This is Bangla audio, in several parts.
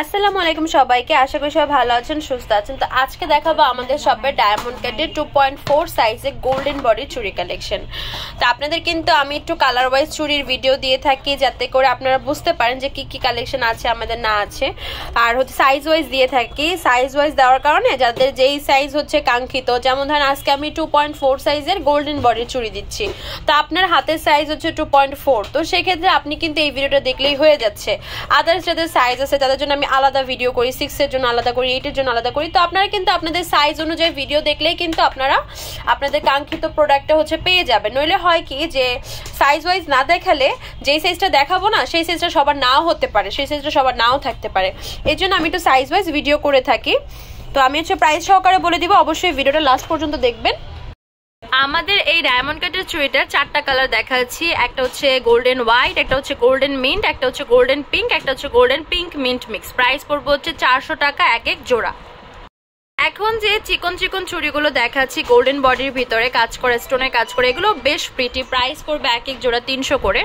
আসসালামু আলাইকুম সবাইকে, আশা করি সবাই ভালো আছেন, সুস্থ আছেন। তো আজকে দেখাবো আমাদের শপে ডায়মন্ড কাটের 2.4 সাইজে গোল্ডেন বডি চুড়ি কালেকশন। তো আপনাদের কিন্তু আমি একটু কালার ওয়াইজ চুড়ির ভিডিও দিয়ে থাকি, যাতে করে আপনারা বুঝতে পারেন যে কি কি কালেকশন আছে আমাদের না আছে। আর হচ্ছে সাইজ ওয়াইজ দিয়ে থাকি, সাইজ ওয়াইজ দেওয়ার কারণে যাদের যেই সাইজ হচ্ছে কাঙ্ক্ষিত, যেমন ধরেন আজকে আমি 2.4 সাইজের গোল্ডেন বডির চুড়ি দিচ্ছি, তো আপনার হাতের সাইজ হচ্ছে 2.4, তো সেক্ষেত্রে আপনি কিন্তু এই ভিডিওটা দেখলেই হয়ে যাচ্ছে। আদার্স যাদের সাইজ আছে তাদের জন্য আমি আলাদা ভিডিও করি, 6 এর জন্য আলাদা করি, 8 এর জন্য আলাদা করি। তো আপনারা কিন্তু আপনাদের সাইজ অনুযায়ী ভিডিও দেখলেই কিন্তু আপনারা আপনাদের কাঙ্ক্ষিত প্রোডাক্টটা হচ্ছে পেয়ে যাবেন। নইলে হয় কি যে সাইজ ওয়াইজ না দেখালে যেই সাইজটা দেখাবো না সেই সাইজটা সবার নাও হতে পারে, সেই সাইজটা সবার নাও থাকতে পারে। এর জন্য আমি একটু সাইজ ওয়াইজ ভিডিও করে থাকি। তো আমি হচ্ছে প্রাইস সহকারে বলে দিব, অবশ্যই ভিডিওটা লাস্ট পর্যন্ত দেখবেন। আমাদের এই ডায়মন্ড কাটের চুড়িটার 4টা কালার দেখাচ্ছি। একটা হচ্ছে গোল্ডেন হোয়াইট, একটা হচ্ছে গোল্ডেন মিন্ট, একটা হচ্ছে গোল্ডেন পিঙ্ক, একটা হচ্ছে golden pink mint mix. Price পড়বে হচ্ছে 400 টাকা এক এক জোড়া। এখন যে চিকন চিকন চুড়িগুলো দেখাচ্ছি গোল্ডেন বডির ভিতরে কাজ করে, স্টোনের কাজ করে, এগুলো বেশ প্রিটি। প্রাইস পড়বে এক এক জোড়া 300 করে।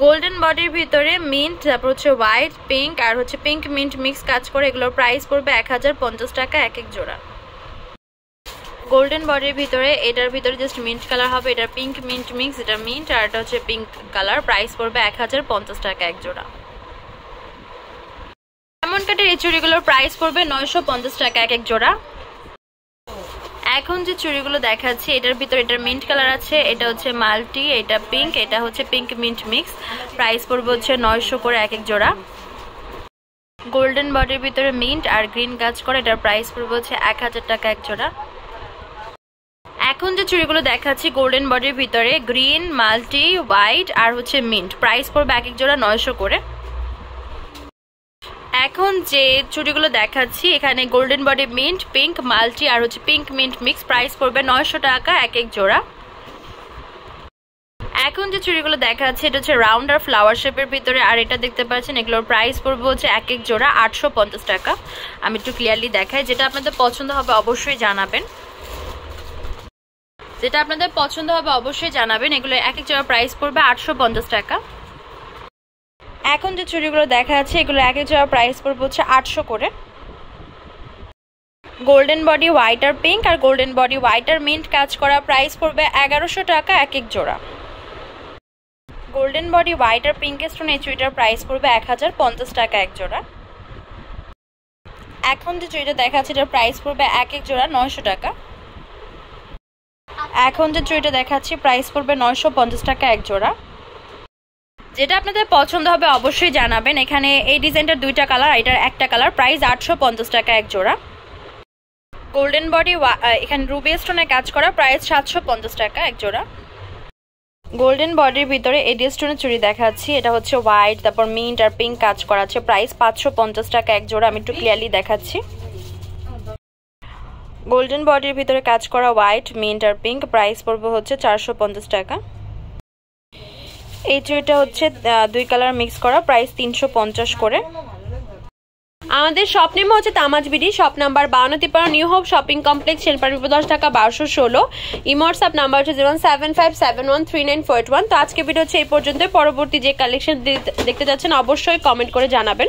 গোল্ডেন বডির ভিতরে মিন্ট, তারপর হচ্ছে হোয়াইট, পিঙ্ক আর হচ্ছে পিঙ্ক মিন্ট মিক্স কাজ করে, এগুলোর প্রাইস পড়বে 1050 টাকা এক এক জোড়া। গোল্ডেন বডির ভিতরে এটার ভিতরে জাস্ট মিন্ট কালার হবে, এটা পিঙ্ক মিন্ট মিক্স, এটা মিন্ট আর এটা হচ্ছে পিঙ্ক কালার। প্রাইস পড়বে 1050 টাকা এক জোড়া। ডায়মন্ড কাটের এই চুড়িগুলোর প্রাইস পড়বে 950 টাকা এক এক জোড়া। এখন যে চুড়িগুলো দেখাচ্ছি এটার ভিতরে এটার মিন্ট কালার আছে, এটা হচ্ছে মাল্টি, এটা পিঙ্ক, এটা হচ্ছে পিঙ্ক মিন্ট মিক্স। প্রাইস পড়বে হচ্ছে 900 করে এক এক জোড়া। গোল্ডেন বডির ভিতরে মিন্ট আর গ্রিন কাজ করে, এটার প্রাইস পড়বে হচ্ছে 1000 টাকা এক জোড়া। এখন যে চুড়িগুলো দেখাচ্ছি গোল্ডেন বডির ভিতরে গ্রিন, মাল্টি, হোয়াইট আর হচ্ছে মিন্ট। প্রাইস পড়বে এক এক জোড়া 900 করে। এখন যে চুড়িগুলো দেখাচ্ছি এখানে golden body mint, pink, multi আর হচ্ছে পিঙ্ক মিন্ট মিক্স। প্রাইস পড়বে 900 টাকা এক এক জোড়া। এখন যে চুড়িগুলো দেখাচ্ছি এটা হচ্ছে রাউন্ড আর ফ্লাওয়ার শেপের ভিতরে, আর এটা দেখতে পাচ্ছেন এগুলোর প্রাইস পড়বে হচ্ছে এক এক জোড়া 850 টাকা। আমি একটু ক্লিয়ারলি দেখাই, যেটা আপনাদের পছন্দ হবে অবশ্যই জানাবেন, যেটা আপনাদের পছন্দ হবে অবশ্যই জানাবেন। এগুলো এক এক জোড়া প্রাইস পড়বে 850 টাকা। এখন যে চুড়িগুলো দেখা যাচ্ছে এগুলো এক এক জোড়া প্রাইস পড়বে হচ্ছে 800 করে। গোল্ডেন বডি হোয়াইট আর পিঙ্ক আর গোল্ডেন বডি হোয়াইট আর মিন্ট কাজ করা, প্রাইস পড়বে 1100 টাকা এক এক জোড়া। গোল্ডেন বডি হোয়াইট আর পিঙ্ক স্টোন এই চুড়িটার প্রাইস পড়বে 1050 টাকা এক জোড়া। এখন যে চুড়িটা দেখাচ্ছে এটার প্রাইস পড়বে এক এক জোড়া 900 টাকা। এখন যে চুড়িটা দেখাচ্ছি প্রাইস পড়বে 950 টাকা এক জোড়া। যেটা আপনাদের পছন্দ হবে অবশ্যই জানাবেন। এখানে এই ডিজাইনটার 2টা কালার, এটার একটা কালার, প্রাইস 850 টাকা এক জোড়া। গোল্ডেন বডি এখানে রুবি স্টোনে কাজ করা, প্রাইস 750 টাকা এক জোড়া। গোল্ডেন বডির ভিতরে এডি স্টোনের চুড়ি দেখাচ্ছি, এটা হচ্ছে হোয়াইট, তারপর মিন্ট আর পিঙ্ক কাজ করা আছে, প্রাইস 550 টাকা এক জোড়া। আমি একটু ক্লিয়ারলি দেখাচ্ছি। গোল্ডেন বডির ভিতরে কাজ করা হোয়াইট, মিন্ট আর পিঙ্ক, প্রাইস পড়বে হচ্ছে 450 টাকা। এই চুড়িটা হচ্ছে 2 কালার মিক্স করা, প্রাইস 350 করে। আমাদের শপ নেম হচ্ছে তামাজ BD, shop number 5253 new hope shopping complex, শেলপার 10 টাকা 1216। ইমোটসঅ্যাপ নাম্বার হচ্ছে 075713941। তো আজকে ভিডিও হচ্ছে এই পর্যন্ত। পরবর্তী যে কালেকশন দেখতে যাচ্ছেন অবশ্যই কমেন্ট করে জানাবেন।